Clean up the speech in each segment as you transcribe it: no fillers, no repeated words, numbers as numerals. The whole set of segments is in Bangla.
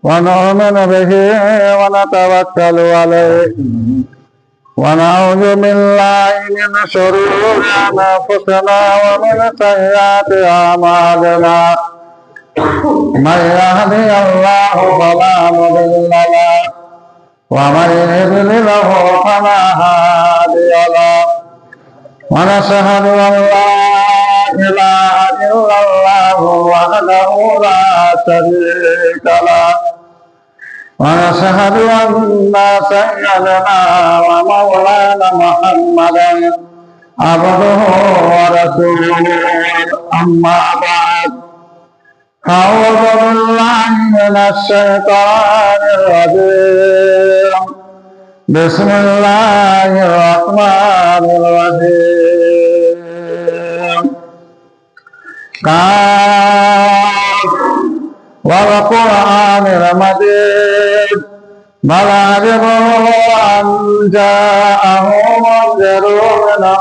ونؤمن به ونتوكل عليه ونعوذ بالله من شرور أنفسنا ومن سيئات أعمالنا من يهدي الله فلا مضل له ومن يضلله فلا هادي له ونشهد أن لا إله إلا الله وحده لا شريك له ونشهد أن سيدنا ومولانا محمدا عبده ورسوله أما بعد أعوذ بالله من الشيطان الرجيم بسم الله الرحمن الرحيم قاف والقرآن المجيد بل عجبوا أن جاءه منذر منه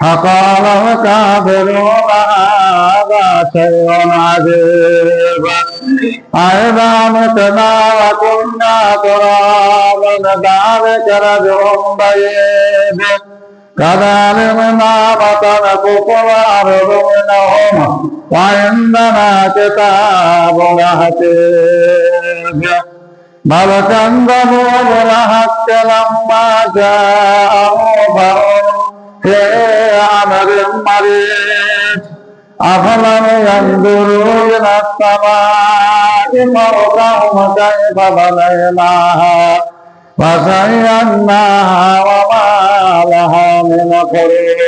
فقال الكافرون هذا شيء عجيب أئذا متنا وكنا ترابا ذلك رجل بعيد كذلك ما بطن كفر الأرض منهم وعندنا كتاب حفيظ بل كذبوا بالحق لما جاءهم فهم في أمر مريض أفلم ينظروا إلى السماء فوقهم كيف بنيناها وزيناها وما لها من فروج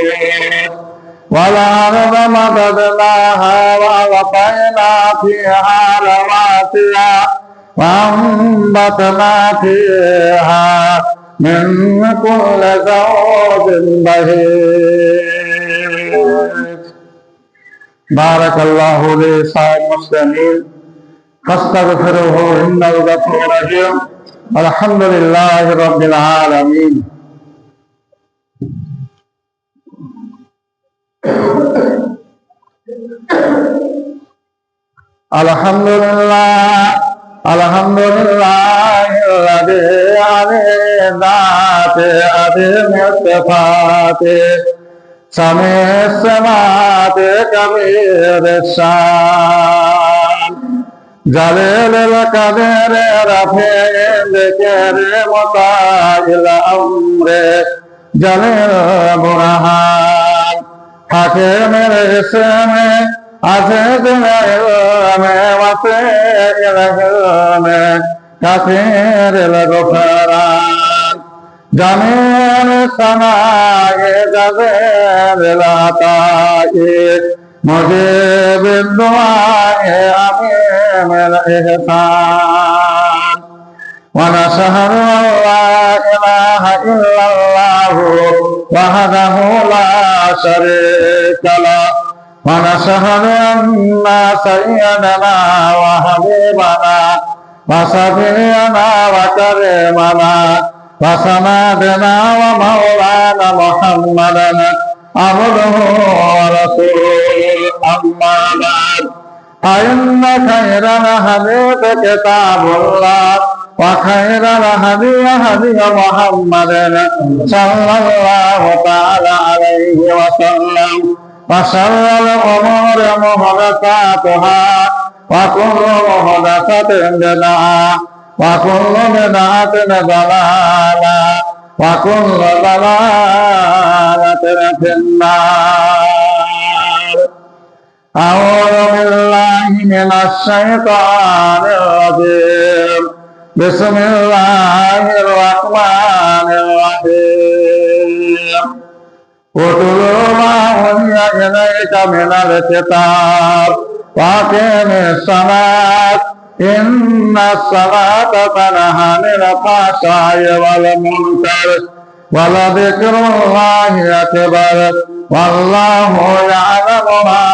والأرض مددناها وألقينا فيها رواسي وأنبتنا فيها من كل زوج بهيج بارك الله لي سائر المسلمين فاستغفروه إنه غفور رحيم الحمد لله رب العالمين الحمد لله الذي عليه ذاته عظيم صفاته سميع السماوات كبير الشان جليل القدر رفيع الذكر مطاع الأمر جليل البرهان حكيم الاسم عزيز العلم وسيع الحلم كثير الغفران جميل السماء جزيل العطاء مجيب الدعاء عظيم الإحسان ونشهد أن لا إله إلا الله وحده لا شريك له ونشهد أن سيدنا وحبيبنا وصفينا وكريمنا وسندنا ومولانا محمدا عبده ورسوله أما بعد فإن خير الحديث كتاب الله وخير الهدي هدي محمد صلى الله تعالى عليه وسلم وشر الأمور محدثاتها وكل محدثة بدعة وكل بدعة ضلالة وكل ضلالة في النار أعوذ بالله من الشيطان الرجيم بسم الله الرحمن الرحيم اتل ما أوحي إليك من الكتاب وأقم الصلاة إن الصلاة تنهى عن الفحشاء والمنكر ولذكر الله أكبر والله يعلم ما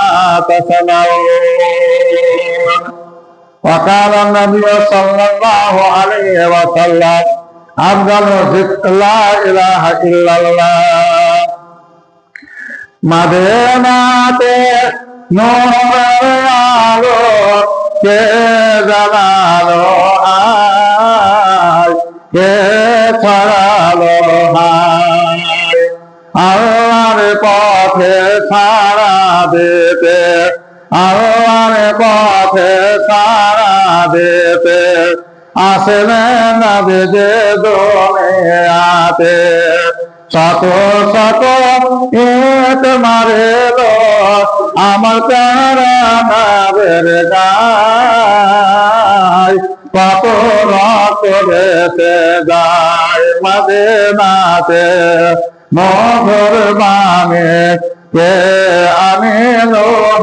تصنعون. وقال النبي صلى الله عليه وسلم أفضل ذكر لا إله إلا الله মদিনাতে নূরের আলো কে আল্লাহর পথে সারা দিতে আসেন নবী যে দুনিয়াতে। শত শত ইট মারিল আমার প্যারা নবীর গায়, কত রক্ত বেঁচে যায় মদিনাতে মধুর বাণী কে আনিল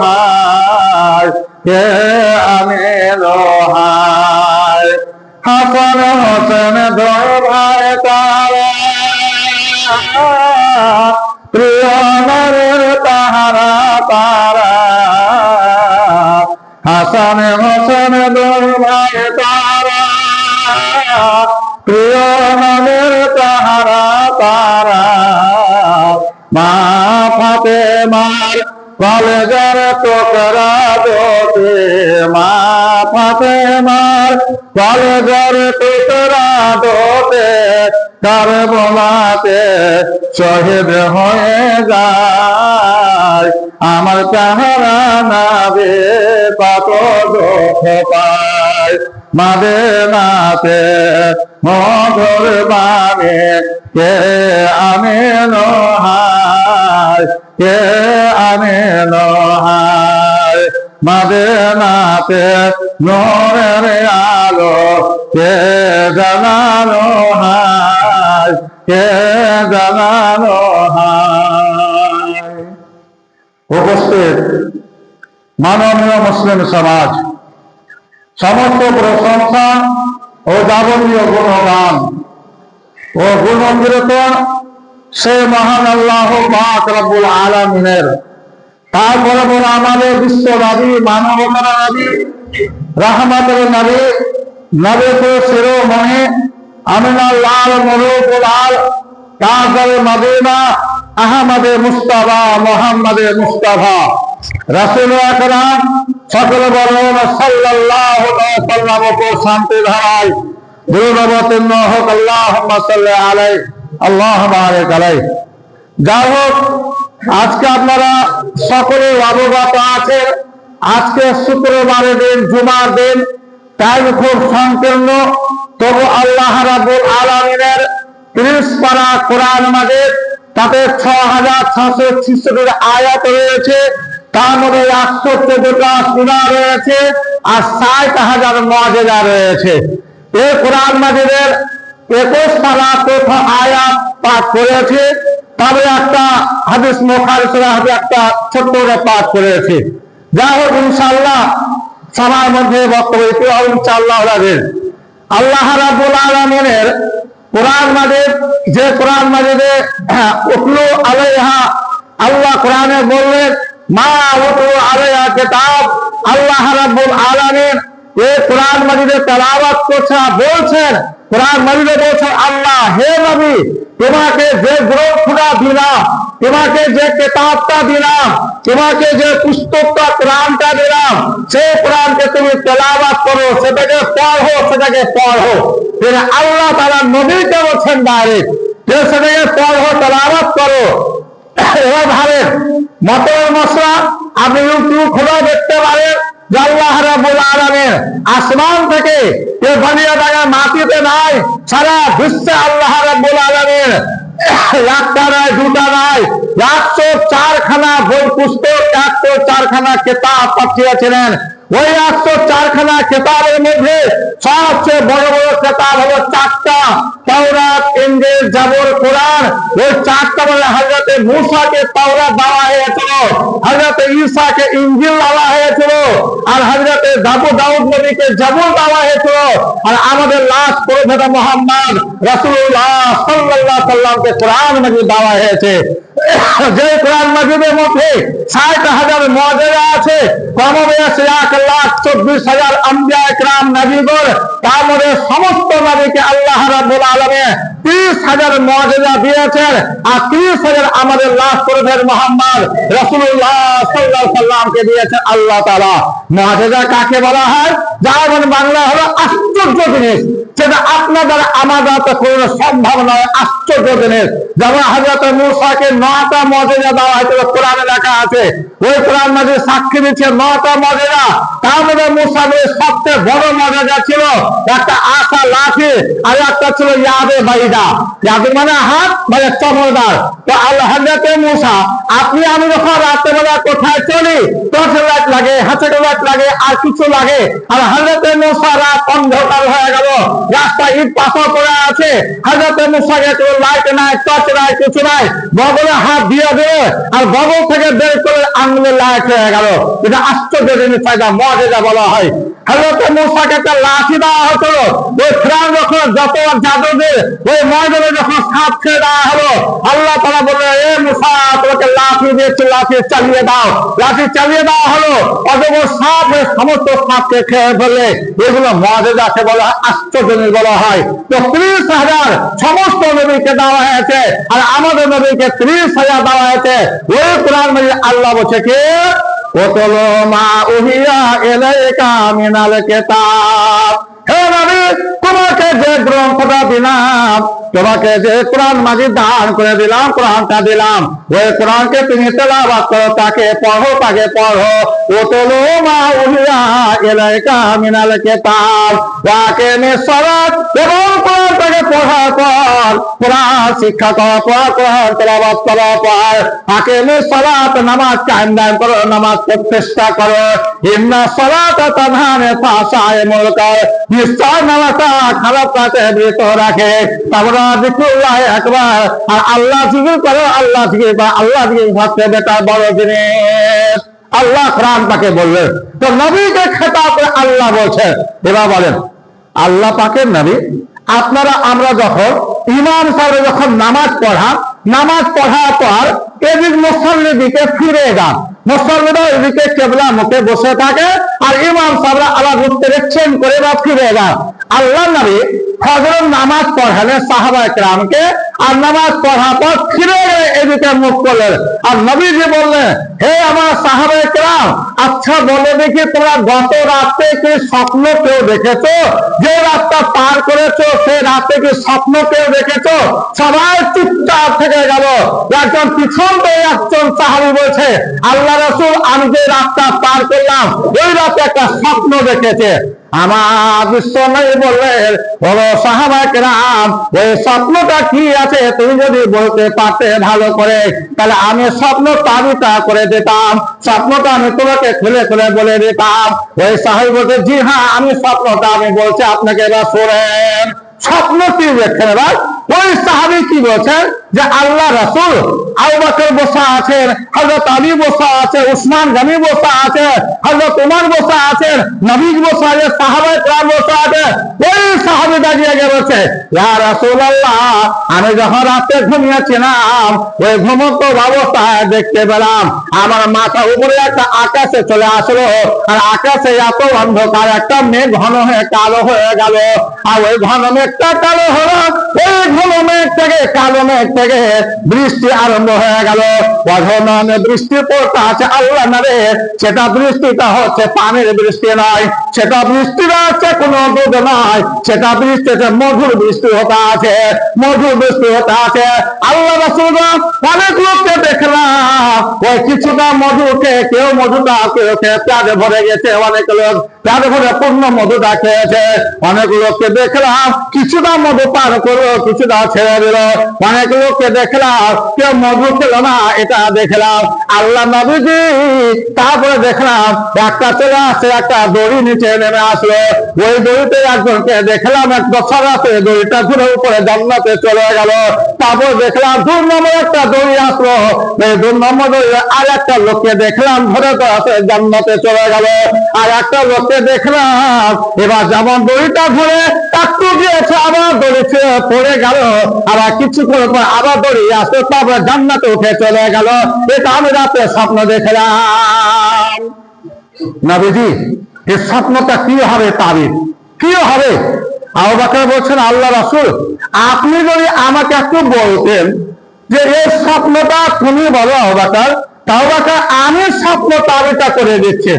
হায়, কে আনিল হায়। হাসান হোসেন দুই ভাই তারা প্রিয় নবীর তাহারা তারা। হাসান হোসেন দুই ভাই তারা প্রিয় নবীর তাহারা তারা। মা ফাতেমার কলেজের টুকরা দুটি, মা ফাতেমার কলেজের টুকরা দুটি কারবালাতে শহীদ হয়ে যায়। আমার তাহারা নবী কত দুঃখ পায় মদিনাতে মধুর বাণী কে আনিল হায়, কে আনিল হায়। মদিনাতে নূরের আলো কে জানালো হায়, কে জানালো হায়। উপস্থিত মাননীয় মুসলিম সমাজ, সমস্ত প্রশংসা ও যাবতীয় গুণগান ও গুণকীর্তন সে মহান আল্লাহ পাক রব্বুল আলামিনের। তারপরে বলে আমাদের বিশ্ব নবী, মানবতার নবী, রাহমাতের নবী, নবীর শিরোমণি আমিনার লাল মরুকুল আল তাজরে মদিনা আহমদে মুস্তাফা মোহাম্মদে মুস্তাফা রাসূল আকরাম সকল বলুন সাল্লাল্লাহু আলাইহি ওয়াসাল্লাম উপর শান্তি ধারায় দরুদ অবতীর্ণ হোক। আল্লাহুম্মা সাল্লি আলাইহি আল্লাহুম্মা বারিক আলাইহি। যাই হোক, আজকে আপনারা সকলে অবগত আছেন, আজকে শুক্রবারের দিন, জুমার দিন, টাইম খুব সংকীর্ণ, তবু আল্লাহ রাব্বুল আলামিনের 30 পারা কোরআন মাজিদ, তাতে 6666 আয়াত রয়েছে, তার মধ্যে 114টা সূরা রয়েছে আর 60,000 মুআজিজা রয়েছে। এই কোরআন মাজিদের 21 পারা প্রথম আয়াত পাঠ করেছে, তবে একটা হাদিস বুখারী শরীফে একটা ছোট্ট করে পাঠ করেছে। যাই হোক, ইনশাআল্লাহ সবার মধ্যে বক্তব্য ইনশাআল্লাহ রাখবেন। আল্লাহ রাব্বুল আলামিনের কোরআন মাজিদ, যে কোরআন মাজিদে উতলু আলাইহা, আল্লাহ কোরআনে বললেন মা উতলু আলাইহা কিতাব, আল্লাহ রাব্বুল আলামিন এই কোরআন মাজিদে তেলাওয়াত করছে, বলছেন কোরআন মাজিদে বলছেন আল্লাহ, হে নবী, তোমাকে যে গ্রন্থটা দিলাম, তোমাকে যে কিতাবটা দিলাম, তোমাকে যে পুস্তকটা কোরআনটা দিলাম, সেই কোরআনকে তুমি তেলাওয়াত করো, সেটাকে পড়ো, সেটাকে পড়ো। আল্লাহ তাআলা নবীকে বলছেন ডাইরেক্ট যে সেটাকে পড়ো, তেলাওয়াত করো। এবার ভাবেন, মটর মশলা আপনি ইউটিউব খুলে দেখতে পারেন যে আল্লাহ রাব্বুল আলামিন আসমান থেকে বানিয়ে দেওয়া মাটিতে নাই, সারা বিশ্বে আল্লাহ রাব্বুল আলামিন একটা নয়, দুটা নয়, 104খানা বই পুস্তক, 104খানা কিতাব পাঠিয়েছিলেন। ওই 104খানা কিতাবের মধ্যে সবচেয়ে বড় বড় কিতাব হলো 4টা, তাওরাত, ইনজিল, জাবুর, কোরআন। ওই 4টা বলে হযরত মূসাকে তাওরাত দেওয়া হয়েছিল, হযরত ঈসাকে ইনজিল দেওয়া হয়েছিল, আর হযরত দাউদ নবীকে জাবুর দেওয়া হয়েছিল, আর আমাদের লাস্ট প্রফেট মুহাম্মদ রাসূলুল্লাহ সাল্লাল্লাহু আলাইহি ওয়াসাল্লামকে কোরআন মাজিদ দেওয়া হয়েছে। যে কোরআন মাজিদের মধ্যে 60,000 মুআজিজা আছে, কমবেশি 1,24,000 আম্বিয়া ইকরাম নবীগণ, তার মধ্যে সমস্ত নবীকে আল্লাহ রাব্বুল আলামিন 30,000 মুআজিজা দিয়েছেন, আর 30,000 আমাদের লাস্ট প্রফেট মুহাম্মদ রাসূলুল্লাহ সাল্লাল্লাহু আলাইহি ওয়াসাল্লামকে দিয়েছেন আল্লাহ তাআলা। মুআজিজা কাকে বলা হয়? যার বাংলা হলো আশ্চর্য জিনিস। যে যেটা আপনাদের আমাদের তো কোনো সম্ভব নয়। আশ্চর্য জিনিস, যেমন হযরত মূসাকে 9টা মুজিজা দেওয়া হয়েছিল, কোরআনে লেখা আছে। ওই কোরআন মাজিদ সাক্ষী দিচ্ছে 9টা মুজিজা। তার মধ্যে মূসা নবীর সবচেয়ে বড় মুজিজা ছিল একটা আশা লাঠি, আর একটা ছিল ইয়াদে বাইদা। ইয়াদে মানে হাত, মানে চমড়দার। তো আল্লাহ হযরত মূসা, আপনি আমি যখন রাত্রেবেলা কোথায় চলি, টর্চ লাইট লাগে, হাতে লাইট লাগে, আর কিছু লাগে। আর হযরত মূসা রাত অন্ধকার হয়ে গেল, রাস্তা ইট পাথর পড়ে আছে, হযরত মূসাকে কোনো লাইট নাই, টর্চ নাই, কিছু নাই। বগলে হাত দিয়ে দেবে, আর বগল থেকে বের করে আঙুলে লাইট হয়ে গেল। এটা আশ্চর্য জিনিস, এটা মুজিজা বলা হয়। হযরত মূসাকে একটা লাঠি দেওয়া হতো। ওই ফিরআউন যখন যত জাদুদের ওই ময়দানে যখন সাপ খেয়ে দেওয়া হলো, আল্লাহ তাআলা বললেন, এ মূসা, তোমাকে লাঠি দিয়েছি, লাঠি চালিয়ে দাও। লাঠি চালিয়ে দেওয়া হলো, অজগর সাপ ওই সমস্ত সাপকে খেয়ে ফেলে। এগুলো মুজিজাকে বলা হয়, আশ্চর্য জিনিস বলা হয়। তো 30,000 সমস্ত নবীকে দেওয়া হয়েছে, আর আমাদের নবীকে 30,000 দেওয়া হয়েছে। ওই কোরআন মাজিদ আল্লাহ বলছে কি, ওয়াতলু মা উহিয়া ইলাইকা মিনাল কিতাব। হে নবী, তোমাকে যে গ্রন্থটা দিলাম, তোমাকে যে কোরআন মাজিদ দান করে দিলাম, কোরআনটা দিলাম, ওই কোরআনকে তুমি তেলাওয়াত করো, তাকে পড়ো, তাকে পড়ো। ওয়াতলু মা উহিয়া ইলাইকা মিনাল কিতাব ওয়া আকিমিস সালাত, এবং কোরআনটাকে পড়ার পর কোরআন শিক্ষা করার পর কোরআন তেলাওয়াত করার পর আকিমিস সালাত, নামাজ কায়েম দায়েম করো, নামাজ পড়তে চেষ্টা করো। ইন্না সালাতা তানহা আনিল ফাহশাই ওয়াল মুনকার, নিশ্চয় নামাজটা খারাপ কাজে বিরত রাখে। তারপরে যিকরুল্লাহ আকবার, আর আল্লাহ জিকির করো, আল্লাহ জিকির বা আল্লাহ জিকির সবচেয়ে বেটার বড় জিনিস। আল্লাহ কোরআন পাকে বললেন, তো নবীকে খেতাব করে আল্লাহ বলছে। এবার বলেন, আল্লাহ পাকের নবী আপনারা আমরা যখন ইমাম সাহেব যখন নামাজ পড়ার পর এদিক মুসল্লির দিকে ফিরে যান, মুসল্লিরা এদিকে কেবলা মুখে বসে থাকে, আর ইমাম সাহেবরা আবার চেঞ্জ করে বা ফিরে যান। আল্লাহ নবী ফজর নামাজ পড়ালেন সাহাবায়ে কেরামকে, আর নামাজ পড়ার পর ফিরে এদিকে মুখ করলেন। আর নবীজি বললেন, হে আমার সাহাবায়ে কেরাম, আচ্ছা বলে দেখি, তোমরা গত রাতে কি স্বপ্ন কেউ দেখেছো? যে রাতটা পার করেছো সেই রাতে কি স্বপ্ন কেউ দেখেছো? সবাই চুপচাপ থেকে গেল। একজন পিছন থেকে একজন সাহাবী বলছে, আল্লাহ রাসূল, আমি যে রাতটা পার করলাম ওই রাতে একটা স্বপ্ন দেখেছে। আমার বিশ্বনবী বললেন, বলো সাহাবায়ে কেরাম, ওই স্বপ্নটা কি আছে তুমি যদি বলতে পারতে ভালো করে, তাহলে আমি স্বপ্ন তাবিতা করে দিতাম, স্বপ্নটা আমি তোমাকে খুলে খুলে বলে দিতাম। ওই সাহাবী বলছে, জি হ্যাঁ, আমি স্বপ্নটা আমি বলছি আপনাকে, এবার শোনেন। স্বপ্ন কি দেখছেন? এবার ওই সাহাবী কি বলছেন, যে আল্লাহ রাসূল আবু বকর বসা আছেন, হযরত আলী বসা আছে, উসমান গনি বসা আছে, হযরত উমর বসা আছেন, নবী বসা আছে, সাহাবায়ে কেরাম বসা আছে। ওই সাহাবী দাঁড়িয়ে গিয়ে বলছে, ইয়া রাসূলুল্লাহ, আমি যখন রাতে ঘুমিয়েছিলাম ওই ঘুমন্ত অবস্থায় দেখতে পেলাম আমার মাথা উপরে একটা আকাশে চলে আসলো, আর আকাশে এত অন্ধকার, একটা মেঘ ঘন হয়ে কালো হয়ে গেল। আর ওই ঘন মেঘটা কালো হলো, ওই ঘন মেঘ থেকে কালো মেঘ থেকে বৃষ্টি আরম্ভ হয়ে গেল। অঘন বৃষ্টি পড়তে আছে আল্লাহ নারে, সেটা বৃষ্টিটা হচ্ছে পানির বৃষ্টি নয়, সেটা বৃষ্টিটা হচ্ছে কোনো দুধ নয়, সেটা বৃষ্টিতে মধুর বৃষ্টি হতে আছে, মধুর বৃষ্টি হতে আছে। আল্লাহ রাসূল অনেক লোককে দেখলাম, ওই কিছুটা মধুকে কেউ মধুটা কেউ খেয়ে পেটে ভরে গেছে, অনেক লোক পেটে ভরে পূর্ণ মধুটা খেয়েছে। অনেক লোককে দেখলাম কিছুটা মধু পান করলো, কিছুটা ছেড়ে দিল। অনেক লোককে দেখলাম কেউ মধু খেলো না, এটা দেখলাম। আল্লাহ নবীজি তারপরে দেখলাম একটা চলে আসছে, একটা দড়ি নিচে নেমে আসলো। ওই দড়িতে একজনকে দেখলাম এক বছর রাতে দড়িটা ঘুরে উপরে জান্নাতে চলে গেল। তারপর দেখলাম 2 নম্বর একটা দড়ি আসলো, এই 2 নম্বর দড়ি আর একটা লোককে দেখলাম ঘুরে তো আছে জান্নাতে চলে গেল। আর একটা লোককে দেখলাম এবার যেমন দড়িটা ঘুরে একটু দিয়েছে, আবার দড়ি পড়ে গেল, আবার কিছুক্ষণ পর আবার দড়ি আসলো, তারপরে জান্নাতে উঠে চলে গেল। এটা আমি রাতে স্বপ্ন দেখলাম। নবীজি এই স্বপ্নটা কি হবে, তাবির কি হবে? আবু বকর বলছেন, আল্লাহ রাসূল, আপনি যদি আমাকে একটু বলতেন যে এই স্বপ্নটা তুমি বলো আবু বকর, আবু বকর আমি স্বপ্ন তাবিরটা করে দিচ্ছি,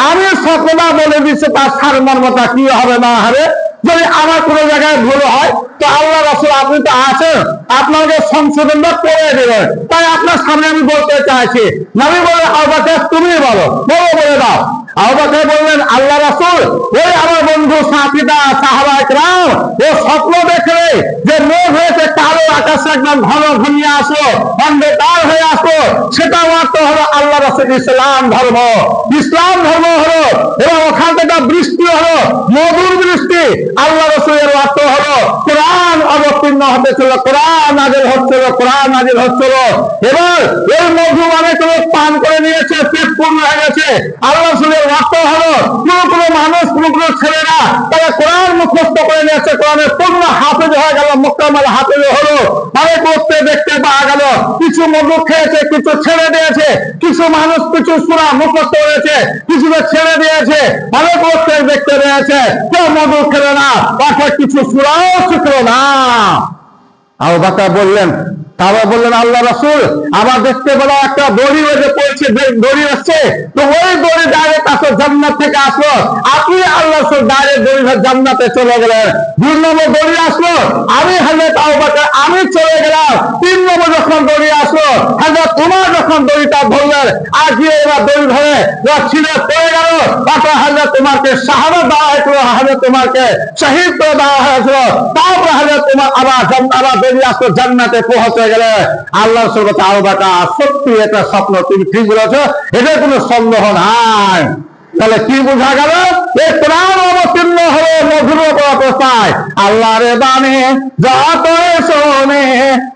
আমি স্বপ্নটা বলে দিচ্ছি, তার সারমর্মটা কি হবে না হবে। যদি আমার কোনো জায়গায় ভুল হয় তো আল্লাহ রাসূল আপনি তো আছেন, আপনাকে সংশোধনটা করে দেবেন। তাই আপনার সামনে আমি বলতে চাইছি। নবী বলে আবু বকর তুমি বলো, বলে দাও। আবু বকর বললেন আল্লাহ রাসূল, ওই আমার বন্ধু সাথীরা সাহাবা একরাম ও স্বপ্ন দেখলে যে মেঘ হয়েছে কালো, আকাশে একদম ঘন ঘনিয়ে আসলো, অন্ধকার হয়ে আসলো, সেটা অর্থ হলো আল্লাহ রাসূল ইসলাম ধর্ম। ইসলাম ধর্ম হলো এবং ওখান থেকে বৃষ্টি হলো, মধুর বৃষ্টি। আল্লাহ রাসূলের অর্থ হলো কোরআন অবতীর্ণ হতেছিল, কোরআন নাযিল হচ্ছিল, কোরআন নাযিল হচ্ছিল। এবার এই মধু মানে কোনো পান করে নিয়েছে, পেট পূর্ণ হয়ে গেছে। আল্লাহ রাসূলের অর্থ হলো কোনো মানুষ, কোনো ছেলেরা তারা কোরআন মুখস্থ করে নিয়েছে, কোরআনের পূর্ণ হাফেজ হয়ে গেল, মুকাম্মাল হাফেজ হলো। মানে করতে দেখতে পাওয়া গেল কিছু মধু খেয়েছে, কিছু ছেড়ে দিয়েছে, কিছু মানুষ কিছু সূরা মুখস্থ করেছে, কিছু ছেড়ে দিয়েছে। মানে করতে দেখতে পেয়েছে কেউ মধু খেলে না, অর্থাৎ কিছু সূরাও শিখলো না। আবু বকর বললেন, তারপর বললেন আল্লাহ রাসূল আবার দেখতে পেলাম একটা দড়ি ওই যে পড়ছে, দড়ি আসছে, তো ওই দড়ি ডাইরেক্ট আসো জান্নাত থেকে আসলো। আপনি আল্লাহ রাসূল ডাইরেক্ট দড়ি জান্নাতে চলে গেলেন। 2 নম্বর দড়ি আসলো, আমি হযরত আবু বকর আমি চলে গেলাম। 3 নম্বর যখন দড়ি আসলো, হযরত উমর যখন দড়িটা ধরলেন, আর গিয়ে এবার দড়ি ধরে ছিঁড়ে পড়ে গেল। তারপর হযরত উমরকে শাহাদাত দেওয়া হয়েছিল, হযরত উমরকে শহীদ করে দেওয়া হয়েছিল। তারপর হযরত উমর আবার দড়ি আসলো, জান্নাতে পৌঁছে গেলে। আল্লাহ রাসূল বলতে আবু বকর সত্যি এটা স্বপ্ন, তুমি ঠিক বলেছো, এটার কোনো সন্দেহ নাই। তাহলে কি বোঝা গেল? এই কোরআন অবতীর্ণ হলো মধুর অবস্থায়। আল্লাহর বাণী যতই শোনে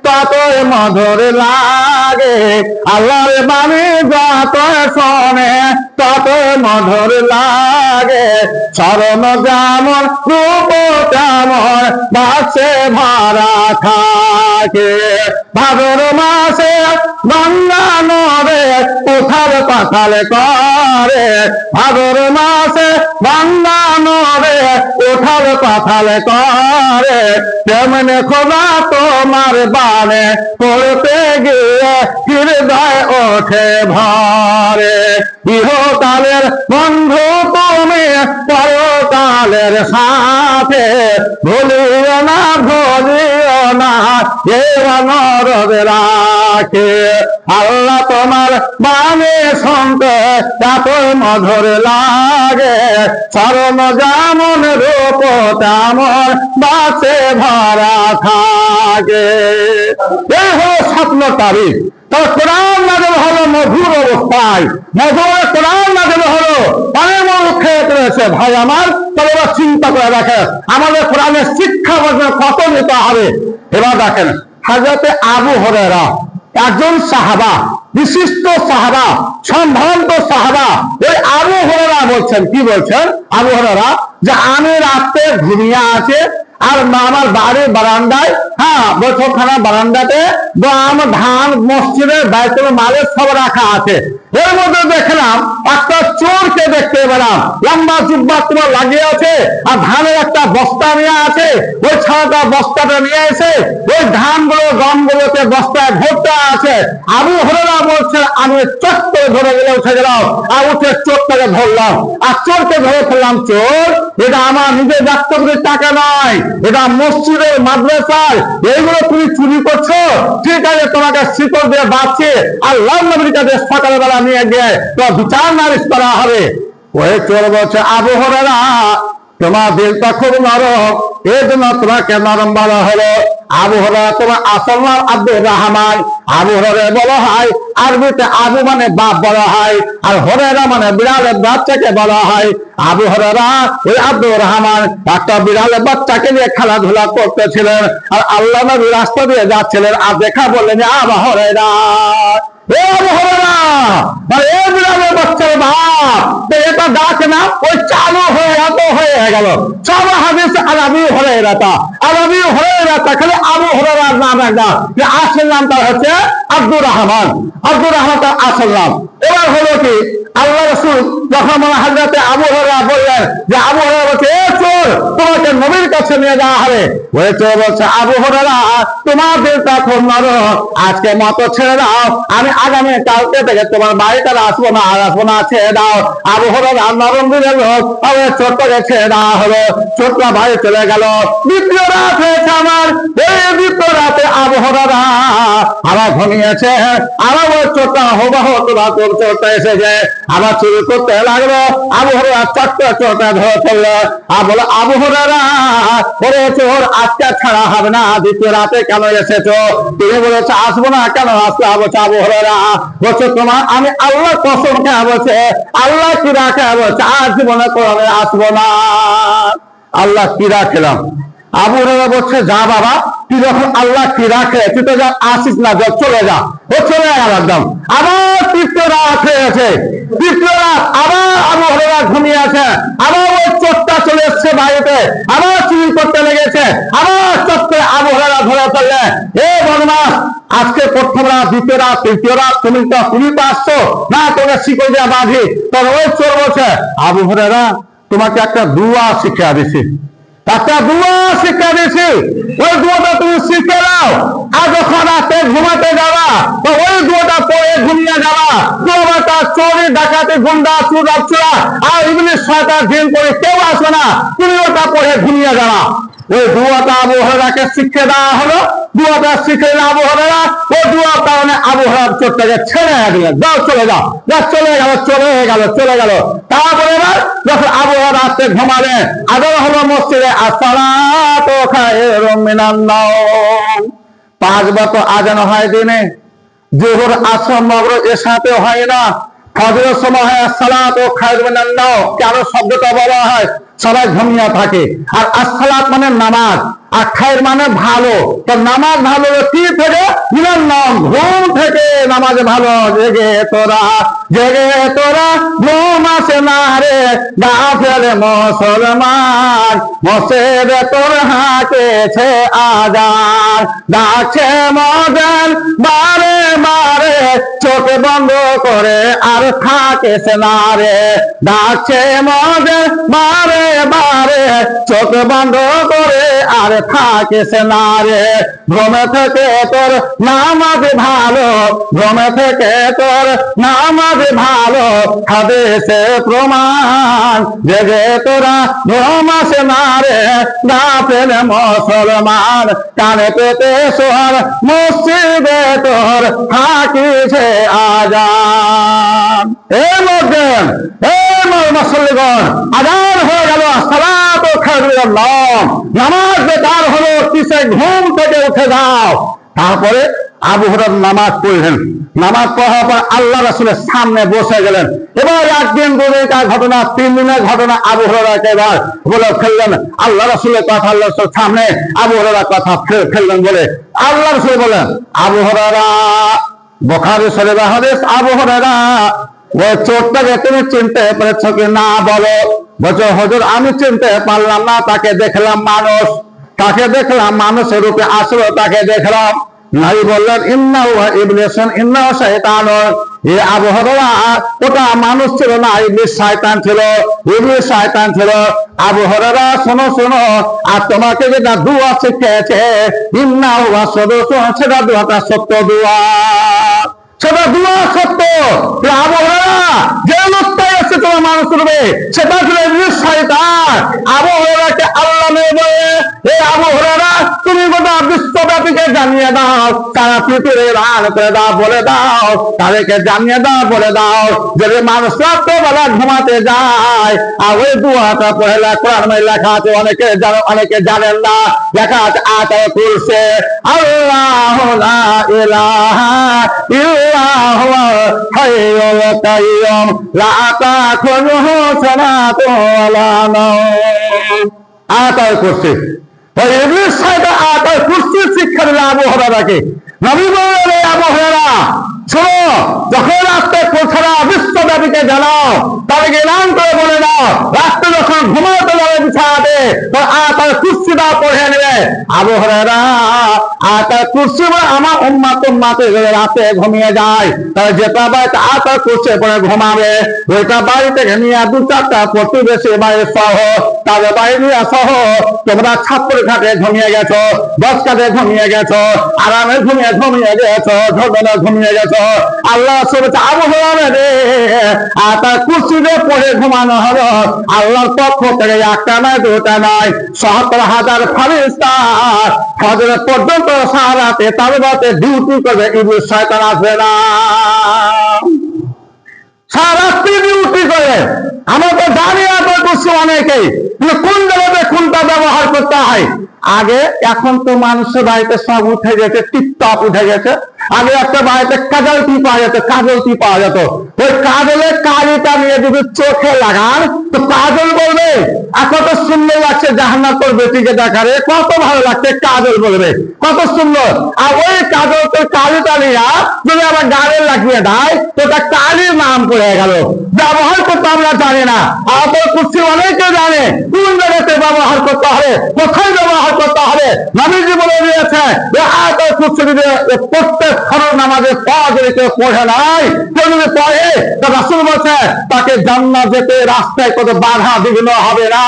ততই মধুর লাগে, আল্লাহর বাণী যতই শোনে ততই মধুর লাগে। চরণ যেমন রূপ তেমন বাসে ভরা থাকে, ভাদর মাসে গঙ্গা নদে উথাল পাথাল করে, ভাদর মাসে গঙ্গা নদে উথাল পাথাল করে। তেমনি খোদা তোমার বাণী পড়তে গিয়ে হৃদয় ওঠে ভরে। ইহকালের বন্ধু তুমি পরকালের সাথে, ভুলিও না ভুলিও না এ অনুরোধ রাখে। আল্লাহ তোমার বাণী শুনতে এত মধুর লাগে, চরণ যেমন রূপ তেমন বাসে ভরা থাকে। এই হলো স্বপ্ন তারিখ। তবে কোরআন নাযিল হলো মধুর অবস্থায়, মধুর কোরআন নাযিল হলো অনেক মানুষ খেয়ে রয়েছে। ভাই আমার, তবে এবার চিন্তা করে দেখেন আমাদের কোরআনের শিক্ষা কত নিতে হবে। এবার দেখেন হযরতে আবু হুরায়রা একজন সাহাবা, বিশিষ্ট সাহাবা, সম্ভ্রান্ত সাহাবা। ওই আবু হুরায়রা বলছেন, কি বলছেন আবু হুরায়রা, যে আমি রাতে ঘুমিয়ে আছে আর আমার বাড়ির বারান্দায়, বৈঠকখানার বারান্দাতে আমার ধান মসজিদের বাইতুল মালের সব রাখা আছে। এর মধ্যে দেখলাম একটা চোরকে দেখতে পেলাম, লম্বা জুব্বা তোমার লাগিয়ে আছে আর ধানের একটা বস্তা নিয়ে আছে। ওই ছাড়াটা বস্তাটা নিয়ে এসে ওই ধানগুলো গমগুলোকে বস্তায় ভরতে আছে। আবু হুরায়রা বলছে আমি চট করে ধরে গেলে উঠে গেলাম আর উঠে চোরটাকে ধরলাম আর চোরকে ধরে ফেললাম। চোর, এটা আমার নিজের ব্যক্তিগত টাকা নয়, এটা মসজিদের মাদ্রাসার, এইগুলো তুমি চুরি করছো, ঠিক আছে তোমাকে শিকল দিয়ে বাঁচছে আল্লাহর নবীর কাছে সকালবেলা নিয়ে গিয়ে তোমার বিচার নালিশ করা হবে। ওই চোর বলছে আবু হুরায়রা তোমার দিলটা খুব নরম, এই জন্য তোমাকে নরম বলা হলো। আবু হুরায়রা তোমার আসল নাম আব্দুর রহমান। আবু হুরায়রা বলা হয় আরবিতে আবু মানে বাপ বলা হয়, আর হুরায়রা মানে বিড়ালের বাচ্চাকে বলা হয়। আবু হুরায়রা ওই আব্দুর রহমান একটা বিড়ালের বাচ্চাকে নিয়ে খেলাধুলা করতেছিলেন আর আল্লাহ নবী রাস্তা দিয়ে যাচ্ছিলেন আর দেখা বললেন আবু হুরায়রা, বাচ্চার বাপ, এটা ডাক না ওই চালু হয়ে এত হয়ে গেল। সব হাদিস আবু হুরায়রা, আবু হুরায়রা খালি আবু হুরায়রার নাম একটা, আসল নাম তার হচ্ছে আব্দুর রহমান। আব্দুর রহমান তার আসল নাম। এবার হলো কি আল্লাহ রাসূল যখন হযরতে আবু হুরায়রা বললেন যে আবু হুরায়রা বলছে এ চোর, তোমাকে নবীর কাছে নিয়ে যাওয়া হবে। ওই চোর বলছে, আবু হুরায়রা তোমার দিলটা খুব নরম, আজকে মতো ছেড়ে দাও, আমি আগামী কালকে থেকে তোমার বাড়িতে আসবো না, ছেড়ে দাও। আবু হুরায়রা নরম দিলের লোক, চোরটাকে ছেড়ে দেওয়া হলো। চোরটা বাড়ি চলে গেল। দ্বিতীয় রাত হয়েছে আমার, এই দ্বিতীয় রাতে আবু হুরায়রা আবার ঘুমিয়েছে। আবার ওই চোরটা হুবহু চোরটা এসেছে, আবার চুরি করতে লাগলো। আবু হুরায়রা চট্টা চোরটা ধরে ফেললো। আর বলে, আবু হুরায়রা ওরে চোর, আজকে ছাড়া হবে না, দ্বিতীয় রাতে কেন এসেছো? তিনি বলেছে, আসবো না কেন আসতে হবে? আবু হুরায়রা বলছে, তোমার আমি আল্লাহ কসম খেয়ে বলছে, আল্লাহ কি রাখে বলছে, আর জীবনে কোরআনে আসবো না। আল্লাহ কি রাখলাম? আবু হুরায়রা বলছে, যা বাবা, তুই যখন আল্লাহ কি রাখে তুই তো যা আসিস না, যা চলে যা। ও চলে গেল একদম। আবার তৃতীয় রাত হয়েছে। তৃতীয় রাত আবার আবু হুরায়রা ঘুমিয়ে আছে। আবার ওই চোরটা চলে এসছে বাড়িতে, আবার চুরি করতে লেগেছে। আবার চোরকে আবু হুরায়রা ধরে ফেললে, এ বদমাস, আজকে প্রথম রাত, দ্বিতীয় রাত, তৃতীয় রাত তুমি তো আসছো না, তোকে শিখে দেওয়া বাঁধি। তখন ওই চোর বলছে, আবু হুরায়রা তোমাকে একটা দুয়া শিক্ষা দিছি, একটা দুয়া শিক্ষা দিয়েছি, ওই দুয়াটা তুমি শিখে নাও। আর যখন রাতে ঘুমাতে যাবা তো ওই দুয়াটা পড়ে ঘুমিয়ে যাবা। দুয়াটা চোরি ডাকাতি গুন্ডা চোরা আর ইবলিস শয়তান জিন করে কেউ আসবে না, তুমি ওটা পড়ে ঘুমিয়ে যাবা। ওই দুয়াটা আবু হুরায়রাকে শিখে দেওয়া হলো। দুয়াটা শিখে আবু হুরায়রা ওই দুয়ার কারণে আবু হুরায়রা চোরটাকে ছেড়ে দিলেন, যাও চলে যাও, চলে গেল। তারপরে এবার যখন আবু হুরায়রা রাতে ঘুমাবে, আদর হলো মসজিদে, আসসালাতু খায়রুম মিনান নাওম। 5 বার তো আজান হয় দিনে, যোহর, আসর, মাগরিব এশাতে হয় না। ফজরের সময় হয় আসসালাতু খায়রুম মিনান নাওম, কেন শব্দটা বলা হয়? সবাই ঘুমিয়ে থাকে। আর আসসালাত মানে নামাজ, আর খায়ের মানে ভালো। তো নামাজ ভালো কি থেকে? মিনান নাম, ঘুম থেকে নামাজ ভালো। জেগে তোরা ঘুম আসে না রে, গাফেল মুসলমান, মসজিদে তোর হাঁকেছে আজান, ডাকছে মজান বারে বারে, চোখ বন্ধ করে আর থাকেছে না রে, ডাকছে মজান বারে বারে, চোখ বন্ধ করে আর থাকিস না রে। ঘুমে থেকে তোর নামাজ ভালো, ঘুমে থেকে তোর নামাজ ভালো, হাদিসে প্রমাণ। জেগে তোরা ঘুম আসে না রে, গাফেল মুসলমান, কানে পেতে শোর মসজিদে তোর হাকিছে আজান। এই মধ্যম মুসল্লিগণ, আজান হয়ে গেল, আসসালাতু খায়রুম মিনান নাওম, নামাজ বেকার হলো, কিসে ঘুম থেকে উঠে যাও। তারপরে আবু হুরায়রা নামাজ পড়লেন। নামাজ পড়ার পর আল্লাহ রাসূলের সামনে বসে গেলেন। এবার একদিন, 2 দিনের ঘটনা, 3 দিনের ঘটনা আবু হুরায়রাকে এবার বলে ফেললেন। আল্লাহ রাসূলের কথা, আল্লাহ রাসূলের সামনে আবু হুরায়রা কথা ফেললেন বলে আল্লাহ রাসূল বলেন, আবু হুরায়রা, বুখারী শরীফের হাদিস, আবু হুরায়রা ওই চোরটাকে তুমি চিনতে পেরেছো কি না বলো? বলছো, হুজুর আমি চিনতে পারলাম না, তাকে দেখলাম মানুষের রূপে আসলো, তাকে দেখলাম। নবী বললেন, ইন্নাহু ইবলিসুন, ইন্নাহু শাইতানুন। এই আবু হুরায়রা ওটা মানুষ ছিল না, ইবলিস শয়তান ছিল। আবু হুরায়রা শোনো, আর তোমাকে যেটা দুয়া শিখিয়েছে, ইন্নাহু সাদুকুন, সেটা দুয়াটা সত্য দুয়া, সেটা দুয়া সত্য। আবু হুরায়রা যে লোকটা এসে তোমার মানুষ করবে, সেটা ছিল ইবলিস শয়তান। আবু হুরায়রাকে আল্লাহ বলে, এই আবু হুরায়রা তুমি গোটা বিশ্বব্যাপীকে জানিয়ে দাও, সারা পৃথিবীর রান করে দাও, বলে দাও, তাদেরকে জানিয়ে দাও, বলে দাও, যদি মানুষ রাত্রেবেলা ঘুমাতে যায় আর ওই দুয়াটা পড়ে, কোরআনে লেখা আছে, অনেকে জানেন না, লেখা আছে আয়াতুল কুরসি, আল্লাহু লা ইলাহা ইল্লাহু হাইয়ুল কাইয়্যুম লা তাখুযুহু সানাতুন ওয়ালা নাওম। আয়াতুল কুরসি, ওই ইবলিস শয়তান আয়াতুল কুরসি শিক্ষা দিল আবু হুরায়রাকে। নবী বললেন, আবু হুরায়রা শোনো, যখন রাস্তে সারা বিশ্বব্যাপীকে জানাও, তাদেরকে এলান করে বলে দাও, রাস্তে যখন ঘুমাতে যাবে বিছানাতে, তো আয়াতুল কুরসিটা পড়ে নেবে। আবু হুরায়রা আয়াতুল কুরসি আমার উম্মতে রাতে ঘুমিয়ে যায়, তাহলে যেটা বাড়িতে আয়াতুল কুরসি পড়ে ঘুমাবে, ওইটা বাড়ি থেকে নিয়ে 2-4টা প্রতিবেশী বাড়ি সহ তাদের বাইরে সহ তোমরা ছাত্র ঘাটে ঘুমিয়ে গেছো, বস কাটে ঘুমিয়ে গেছো, আরামে ঘুমিয়ে গেছো, ঝোঁকনে ঘুমিয়ে গেছো। আল্লাহ আবহাওয়া রে আর তার কুর্সিতে পড়ে ঘুমানো হলো। আল্লাহর পক্ষ থেকে একটা নয় দুটা নয় ৭০,০০০ ফেরেশতা ফজর পর্যন্ত সারা রাতে তাদের রাতে ডিউটি করবে, ইবলিস শয়তান আসবে না। সারাত্রি ডিউটি করে। আমরা তো জানি আপনার কুর্সি অনেকেই, কোন জায়গাতে কোনটা ব্যবহার করতে হয়। আগে এখন তো মানুষের বাড়িতে সব উঠে গেছে, টিপটপ উঠে গেছে। আগে একটা বাড়িতে কাজল টি পাওয়া যেত, কাজল টি পাওয়া যেত। ওই কাজলের কালিটা নিয়ে যদি চোখে লাগান তো কাজল বলবে কত সুন্দর লাগছে, জাহান্নাতুল বেটিকে দেখারে কত ভালো লাগছে, কাজল বলবে কত সুন্দর। আর ওই কাজল তো কালিটা নিয়ে যদি আবার গাড়ি লাগিয়ে দেয় তো তা কালির নাম পড়ে গেল। ব্যবহার করতে আমরা জানি না। আপনার কুর্সি অনেকে জানে কোন জায়গাতে ব্যবহার করতে হবে, কোথায় ব্যবহার করতে হবে। নবীজি বলে দিয়েছে যে আয়াতুল কুরসি যদি প্রত্যেক ফরজ নামাজের পর যদি কেউ পড়ে নাই, কেউ যদি পড়ে তো রাসূল বলছে তাকে জান্নাত যেতে রাস্তায় কোনো বাধা বিঘ্ন হবে না।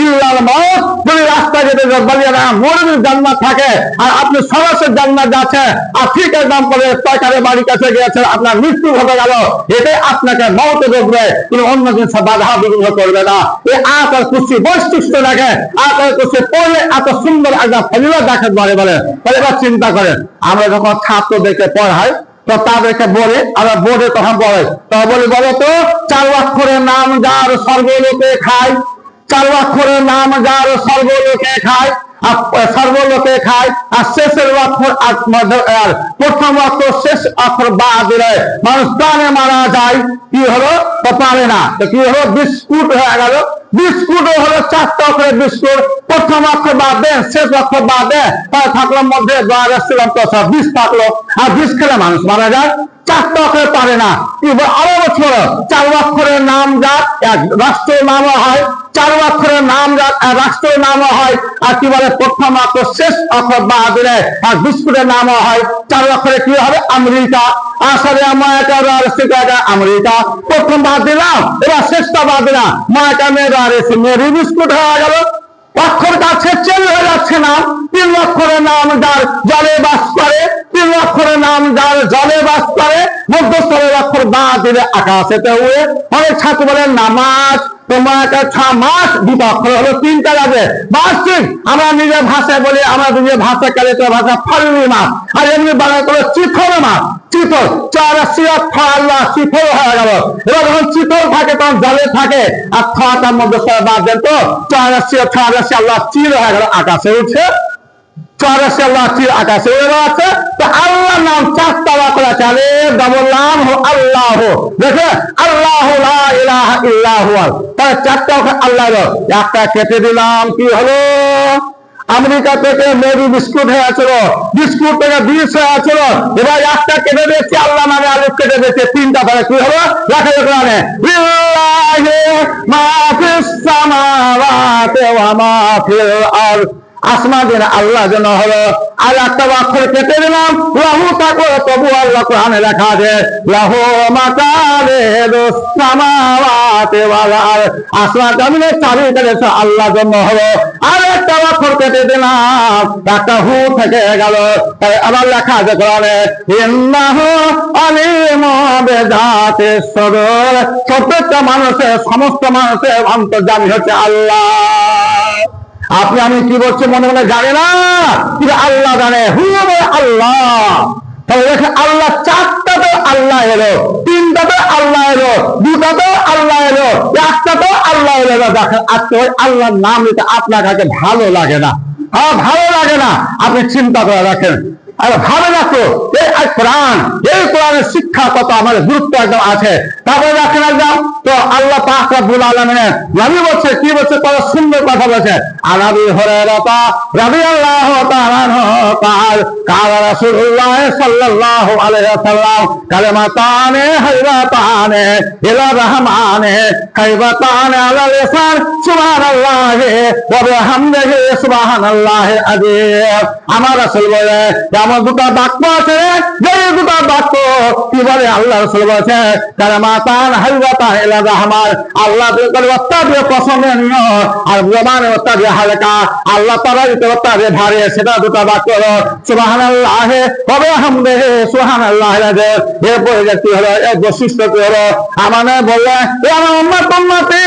ইল্লাল মউত, যদি রাস্তায় যেতে বলিয়া না মরবে জান্নাত থাকে, আর আপনি সরাসরি জান্নাত যাচ্ছে আর ঠিক একদম করে সরকারের বাড়ির কাছে গিয়েছে, আপনার মৃত্যু ঘটে গেল, এটাই আপনাকে মউতে ঢুকবে, কোনো অন্য জিনিস বাধা বিঘ্ন করবে না। এই আয়াতুল কুরসি বৈশিষ্ট্য দেখে, আয়াতুল কুরসি পড়লে এত সুন্দর একটা ফজিলত দেখেন বলে এবার চিন্তা করেন। আমরা যখন ছাত্রদেরকে পড়াই তো তাদেরকে বলে, আমরা বোর্ডে তখন পড়ে তো বলি বলো তো ৪ অক্ষরের নাম যার সর্বলোকে খায়, ৪ অক্ষরের নাম যার সর্বলোকে খায়, সর্বলোকে খায়, আর শেষের অক্ষর আর প্রথম অক্ষর শেষ অক্ষর বাদ দিলে মানুষ প্রাণে মারা যায়। কি হলো? তো পারে না। তো কি হলো? বিস্কুট হয়ে গেল। বিস্কুট হলো ৪টা অক্ষরের বিস্কুট, প্রথম অক্ষর বাদ দেন, শেষ অক্ষর বাদ দেন, তার থাকলো মধ্যে বিষ থাকলো। আর বিষ খেলে মানুষ মারা যায়। ৪টা অক্ষরে পারে না। আরো বছর ৪ অক্ষরের নাম যাক এক রাষ্ট্রের নামও হয়, ৪ অক্ষরের নাম যাক এক রাষ্ট্রের নামও হয়। আর কি বলে? প্রথম অক্ষর শেষ অক্ষর বাদ দিলে আর বিস্কুটের নামও হয়। ৪ অক্ষরে কি হবে? আমেরিকা। আসলে আমেরিকা প্রথম বাদ দিলাম, এবার শেষটা বাদ দিলাম, মায়াটা মেরি বিস্কুট হয়ে গেল। অক্ষর কাছে চেঞ্জ হয়ে যাচ্ছে না। ৩ অক্ষরের নাম যার জলে বাস করে, ৩ অক্ষরের নাম যার জলে বাস করে, মধ্যস্থলের অক্ষর বাদ দিলে আকাশেতে উড়ে। অনেক ছাত্র বলেন নামাজ তোমার একটা মাস, ২টা অক্ষর হলো ৩টা যাবে বার্ষিক। আমরা নিজের ভাষায় বলি, আমরা নিজের ভাষা কালিতের ভাষা ফাল্গুনি মাস, আর এমনি বাংলা করে চিথর মাস। চিথর ৪ আল্লাহ চিথর হয়ে গেল। এবার যখন চিথর থাকে তখন জলে থাকে, আর খাওয়াটার মধ্যে বাদ দেন তো ৪ আল্লাহ চির হয়ে গেল, আকাশে উঠছে। ৪ আল্লাহ চির আকাশে উড়ে বেড়াচ্ছে। তো আল্লাহর নাম ৪টা করে চালে ডবল নাম আল্লাহ। দেখে আল্লাহ লা ইলাহা ইল্লাহু, তাহলে ৪টা আল্লাহ। একটা কেটে দিলাম, কি হলো? আমেরিকা থেকে মেরি বিস্কুট হয়েছিল, বিস্কুট থেকে বিষ হয়েছিল। এবার একটা কেটে দিয়েছি, আল্লাহ নামে আলু কেটে দিয়েছে, ৩টা ধরে কি হলো? রাখা কোরআনে লিল্লাহি মা ফিস সামাওয়াতি ওয়া মা ফিল আরদ, আসমান দিন আল্লাহ যেন হলো। আর একটা অক্ষর কেটে দিলাম, লাহু থাকো, তবু আল্লাহ কোরআনে লেখা আছে লাহু মাকালিদুস সামাওয়াতি ওয়াল আরদ, আসমান জমিনের চাবি কেটেছে আল্লাহ জন্য হলো। আর একটা অক্ষর কেটে দিলাম, একটা হু থেকে গেল। তাই আবার লেখা আছে কোরআনে ইন্নাহু আলিমুন বিযাতিস সুদূর, প্রত্যেকটা মানুষের, সমস্ত মানুষের অন্তর্যামী হচ্ছে আল্লাহ। আপনি আমি কি বলছি মনে মনে জানে না, কিন্তু আল্লাহ জানে। আল্লাহ, তাহলে দেখেন আল্লাহ ৪টাতে আল্লাহ এলো, ৩টাতে আল্লাহ এলো, ২টাতে আল্লাহ এলো, একটাতে আল্লাহ এলো। দেখেন আজকে ওই আল্লাহর নাম নিতে আপনার কাছে ভালো লাগে না, ভালো লাগে না। আপনি চিন্তা করে রাখেন, ভালো লাগতো এই কোরআন, এই কোরআনের শিক্ষা কত আমাদের গুরুত্ব একদম আছে। তারপরে রাখেন একদম তো আল্লাহ পাক রব্বুল আলামিনের নবী বলছে, কি বলছে? কত সুন্দর কথা বলছে। আন আবি হুরায়রা রাদিয়াল্লাহু তাআলা আনহু قال قال رسول الله صلى الله عليه وسلم كلمتان حبيبتان الى الرحمن حبيبتان على اللسان سبحان الله وبحمده سبحان الله العظيم। আমার রাসূল বলে এমন দুটো বাক্য আছে, যে দুটো বাক্য কি বলে আল্লাহ রাসূল বলেছে, তারা মাতান হালওয়াতা ইলা রাহমান, আল্লাহ দিয়ে পছন্দনীয় আর জবানের দিয়ে হালকা, আল্লাহ তাআলার দিয়ে ভারী, সেটা দুটো বাক্য হলো সুবহানাল্লাহ ওয়া বিহামদিহি সুবহানাল্লাহিল আযীম। এরপরে কি হলো, এক বৈশিষ্ট্য কি হলো, আমানে বললে আমার উম্মতি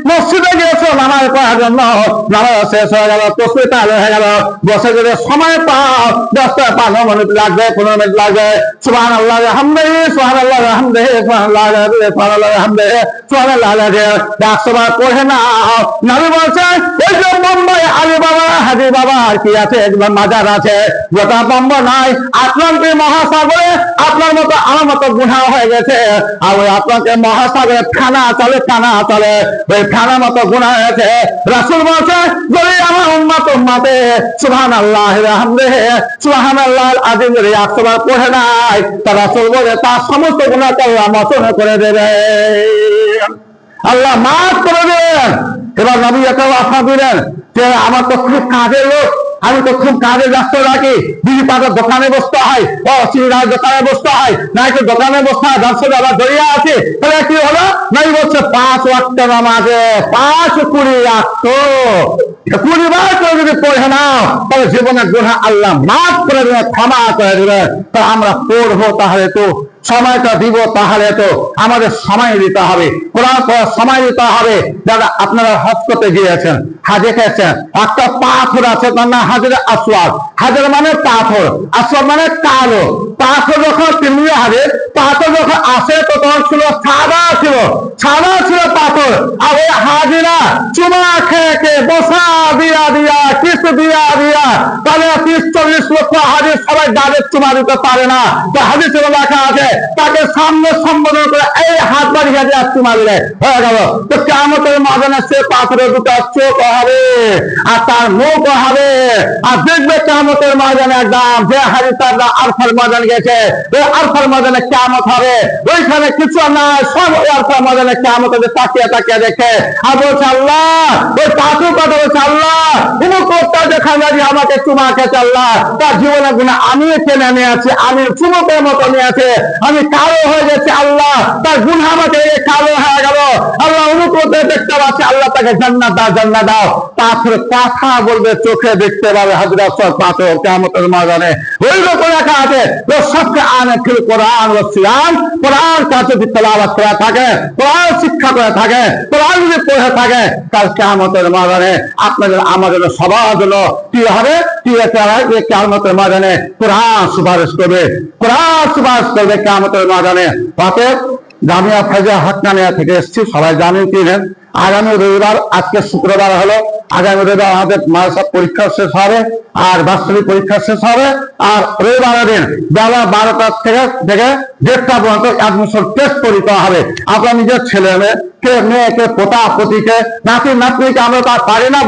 মসজিদে গিয়েছো নামাজ পড়ার জন্য, নামাজ শেষ হয়ে গেল, তসবিহ তাহলে হয়ে গেল, বসে যদি সময় পাও 10-15 মিনিট লাগবে, 15 মিনিট লাগবে, সুবহানাল্লাহ ওয়া বিহামদিহি সুবহানাল্লাহ ওয়া বিহামদিহি সুবহানাল্লাহ সুবহানাল্লাহ ওয়া বিহামদিহি সুবহানাল্লাহ 100 বার পড়ে নাও। নবী বলছেন এই যে বোম্বাই আলী বাবা হাজি বাবা আর কি আছে, একদম মাজার আছে, গোটা বম্ব নাই, আটলান্টিক মহাসাগরে আপনার মতো আমার মতো গুনাহ হয়ে গেছে, আর ওই আটলান্টিক মহাসাগরে ফেনা চলে, ওই ফেনার মতো গুনাহ হয়েছে। রাসূল বলছেন যদি আমার উম্মতে সুবহানাল্লাহ ওয়া বিহামদিহি সুবহানাল্লাহিল আযীম 100 বার পড়ে নাই, তা রাসূল বলে তার সমস্ত গুনাহকে আল্লাহ মাফ করে দেবে, আল্লাহ মাফ করে দেবেন। এবার নবী এটাও আশা দিলেন যে আমার তো খুব কাজের লোক, আমি তো খুব কাজে ব্যস্ত রাখি, দিদি পাতার দোকানে বসতে হয়, চিড়ার দোকানে বসতে হয়, নাকি দোকানে বসতে হয়, ব্যবসা আবার জড়িয়ে আছে, তাহলে কি হলো, নাই বলছে 5 ওয়াক্ত নামাজে 5-20 ওয়াক্ত 20 বার করে যদি পড়ে নাও, তাহলে জীবনের গুনাহ আল্লাহ মাফ করে দেবে, ক্ষমা করে দেবে। তা আমরা পড়বো, তাহলে তো সময়টা দিব, তাহলে তো আমাদের সময় দিতে হবে, কোরআন পড়ার সময় দিতে হবে। যারা আপনারা হজ করতে গিয়েছেন, হাজে খেয়েছেন, একটা পাথর আছে তার নাম হাজরে আসওয়াদ, হাজর মানে পাথর, আসওয়াদ মানে কালো, পাথর যখন তিনটি হাজে, পাথর যখন আসে তো তখন ছিল সাদা ছিল পাথর, আর ওই হাজিরা চুমা খেয়ে বসা দিয়া কিস দিয়া তাহলে 30-40 লক্ষ হাজির সবাই ডাইরেক্ট চুমা দিতে পারে না, তো হাদিসে লেখা আছে তাকে সামনে সম্বোধন করে এই হাত বাড়িয়ে দিয়ে চুমা দিলে হয়ে গেল। তো কিয়ামতের ময়দানে সে পাথরের দুটো চোখ হবে আর তার মুখ হবে, আর দেখবে কিয়ামতের ময়দানে একদম যে হাজি তার আরফার ময়দান গেছে, ওই আরফার ময়দানে কিয়ামত হবে, ওইখানে কিছু না, সব আরফার ময়দানে কিয়ামতে তাকিয়ে দেখে আর বলছে আল্লাহ, ওই পাথর কথা বলছে আল্লাহ উমুকটা যেখানে আমাকে চুমা খেয়েছে আল্লাহ, তার জীবনের গুণে আমি টেনে নিয়েছি, আমি চুমুকের মতো নিয়েছে, আমি কালো হয়ে গেছে আল্লাহ, তার গুণ আমাকে কালো হয়ে গেল আল্লাহ, অনুকূলতে দেখতে পাচ্ছি আল্লাহ, তাকে জান্নাত দাও। পাথর কথা বলবে, চোখে দেখতে পাবে, হযরত পাথর কিয়ামতের ময়দানে ওই রকম লেখা আছে। তো সবকে আনে ফিল কোরআন ও সিয়াম, কোরআন কাছে তেলাওয়াত করে থাকে, কোরআন শিক্ষা করে থাকে, কোরআন যদি পড়ে থাকে, কাল কিয়ামতের ময়দানে আপনাদের আমাদের সবার জন্য কি হবে, কিয়ামতের ময়দানে কোরআন সুপারিশ করবে কিয়ামতের ময়দানে। অতএব জামিয়া ফায়জা হাক্কানিয়া থেকে এসেছি, সবাই জানেন কিনেন, আগামী রবিবার, আজকে শুক্রবার হলো, আগামী রবিবার আমাদের মাদ্রাসা পরীক্ষা শেষ হবে আর বাৎসরিক পরীক্ষা শেষ হবে, আর রবিবারের দিন বেলা 12টা থেকে 1:30 পর্যন্ত অ্যাডমিশন টেস্ট পরীক্ষা হবে। আপনার নিজের ছেলে মেয়েকে পোতা পতিকে নাতি নাতনিকে আমরা তা পারি না,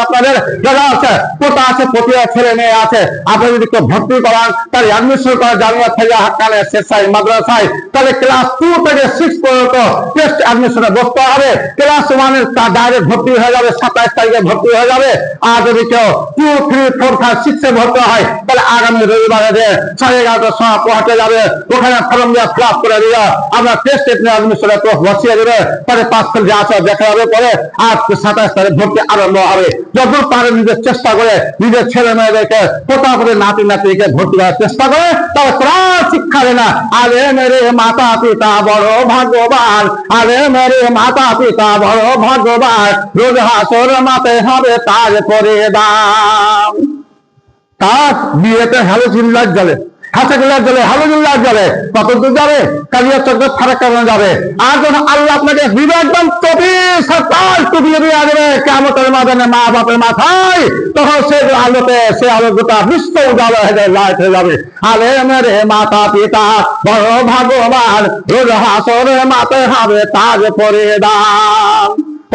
আপনাদের যারা আছে পোতা আছে পতি ছেলে মেয়ে আছে, আপনি যদি কেউ ভর্তি করান, তার অ্যাডমিশন করা জামিয়া ফায়জা হাক্কানিয়া শেরশাহী মাদ্রাসায়, তাহলে ক্লাস 2 থেকে 6 পর্যন্ত টেস্ট অ্যাডমিশনে বসতে হবে, ক্লাস 1 এর তার ডাইরেক্ট ভর্তি হয়ে যাবে, 27 তারিখে ভর্তি হয়ে যাবে। আর যদি কেউ 2, 3, 4, 5, 6 এ ভর্তি হয়, তাহলে আগামী রবিবারে 11:30টার সময় পৌঁছে যাবে, ওখানে ফর্ম দিয়ে ফিল আপ করে দিয়ে আমরা টেস্ট অ্যাডমিশনে বসিয়ে দেবে, তাহলে 5 ফেল যা আছে দেখা যাবে, পরে আর 27 তারিখ ভর্তি আরম্ভ হবে। যতদূর পারে নিজের চেষ্টা করে নিজের ছেলে মেয়েদেরকে পোতাপতি নাতি নাতিকে ভর্তি করার চেষ্টা করে, তবে কোরআন শিক্ষা দেয় না। আরে মেরে মাতা পিতা বড় ভাগ্যবান, আরে মেরে মাতা পিতা বড় ভাগ্যবান, রোজ হাসর মাতে হবে তাজ করে দাম। তার বিয়েতে হ্যালোজিল্লার জ্বলে, হালুজুল্লাহ যাবে, কত দূর যাবে, কালিয়া চক্র ফারাক্কা যাবে। আর যখন আল্লাহ আপনাকে দিবে একদম টুপিয়ে দিয়ে আসবে কিয়ামতের ময়দানে মা বাপের মাথায়, তখন সে আলোতে সে আলো গোটা বিশ্ব উজালা হয়ে যাবে, লাইট হয়ে যাবে। আরে মেরে মাতা পিতা বড় ভাগ্যবান, রোজ হাসরে মাতে হবে তাজ করে দাম।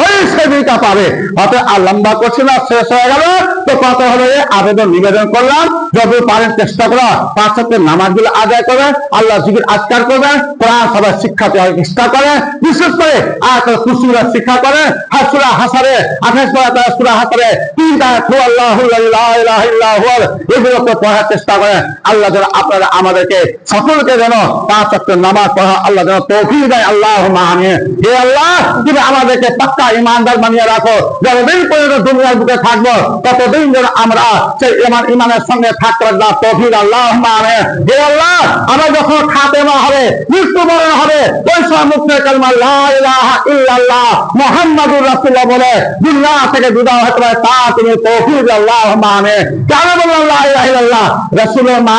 ওই সেদিনটা পাবে। অতএব আর লম্বা করছি না, শেষ হয়ে গেল। তো কত হলো আবেদন নিবেদন করলাম, যদি পারেন চেষ্টা করা 5 ওয়াক্তের নামাজগুলো আদায় করবেন, আল্লাহ জিকির আজকার করবেন, কোরআন সবাই শিক্ষা দেওয়ার চেষ্টা করেন, বিশেষ করে আয়াতুল কুরসির শিক্ষা করেন, সূরা হাসরে 28 পারা সূরা হাসরে 3টা আল্লাহু লা ইলাহা ইল্লা হুয়া, এগুলোকে পড়ার চেষ্টা করেন। আল্লাহ যেন আপনারা আমাদেরকে সকলকে যেন 5 ওয়াক্তের নামাজ পড়া আল্লাহ যেন তৌফিক দেয়। আল্লাহুম্মা আমিন। হে আল্লাহ, তুমি আমাদেরকে পাক্কা ঈমানদার বানিয়ে রাখো। যতদিন পর্যন্ত দুনিয়ার বুকে থাকবো ততদিন যেন আমরা সেই ঈমানের সঙ্গে থাকতে পারবো। তৌফিক আল্লাহুম্মা আমিন। হে আল্লাহ, আমরা যখন খাতেমা হবে, মৃত্যুবরণ হবে, ওই সময় মুখে কালিমা লা ইলাহা ইল্লাল্লাহ মুহাম্মাদুর রাসূলুল্লাহ বলে দুনিয়া থেকে বিদায় হতে পারে, তা তুমি তৌফিক আল্লাহুম্মা আমিন। কেন বললাম লা ইলাহা ইল্লাল্লাহ? রাসূলের মা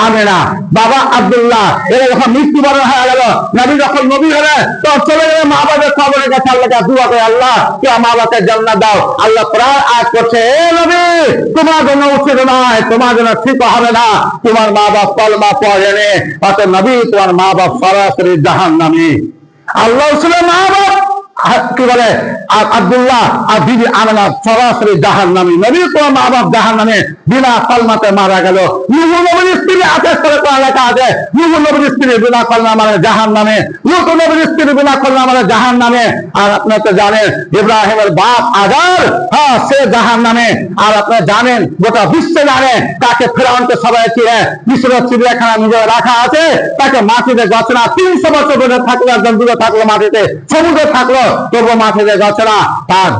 আমেনা, বাবা আব্দুল্লাহ, এরা যখন মৃত্যুবরণ হয়ে গেল, নবী যখন নবী হলেন, তো চলে গেলে মা বাবার কবরের কাছে আল্লাহকে দোয়া করে, আল্লাহ কি মা বাবাকে জান্নাত দাও। আল্লাহ প্রায় আয়াত করছে, এ নবী, তোমার জন্য উচিত নয়, তোমার জন্য ঠিক হবে না, তোমার মা বাপ কলমা পড়েনি, অতএব নবী তোমার মা বাপ সরাসরি জাহান্নামী। আল্লাহ রসুলের মা বাপ কি বলে আব্দুল্লাহ আর বিবি আমেনা সরাসরি জাহান্নামী। নবী তোমার মা বাপ জাহান্নামে বিনা কলমাতে মারা গেল। নূহ নবীর স্ত্রী আদেশ করে কোরআন লেখা আছে, নূহ নবীর স্ত্রী বিনা কলমা মারা জাহান্নামে, লূত নবীর স্ত্রী বিনা কলমা মারা জাহান্নামে। আর আপনারা তো জানেন ইব্রাহিমের বাপ আজার, হ্যাঁ, সে জাহান্নামে। আর আপনারা জানেন গোটা বিশ্বে জানেন তাকে ফেরাউনকে সবাই চিনে মিশরের চিড়িয়াখানা নিজে রাখা আছে, তাকে মাটিতে গছনা 300 বছর ধরে থাকলো, একজন দূরে থাকলো মাটিতে, সমুদ্রে থাকলো, তবু মাটিতে গছনা। তার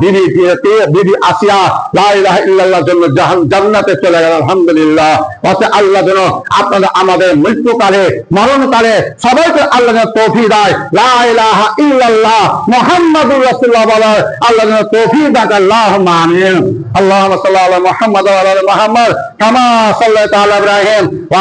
বিবি আসিয়া লা ইলাহা ইল্লাল্লাহর জন্য জান্নাতে চলে গেল। আলহামদুলিল্লাহ। অতএব আল্লাহ যেন আপনারা আমাদের মৃত্যুকালে মরণকালে সবাইকে আল্লাহ যেন তৌফিক দেয়, লা ইলাহা ইল্লাল্লাহ মুহাম্মাদুর রাসূলুল্লাহ বলার আল্লাহ যেন তৌফিক দেয়। আল্লাহুম্মা আমিন। আল্লাহুম্মা সাল্লি আলা মুহাম্মাদ ওয়া আলা আলি মুহাম্মাদ কামা সাল্লাইতা আলা ইব্রাহিম।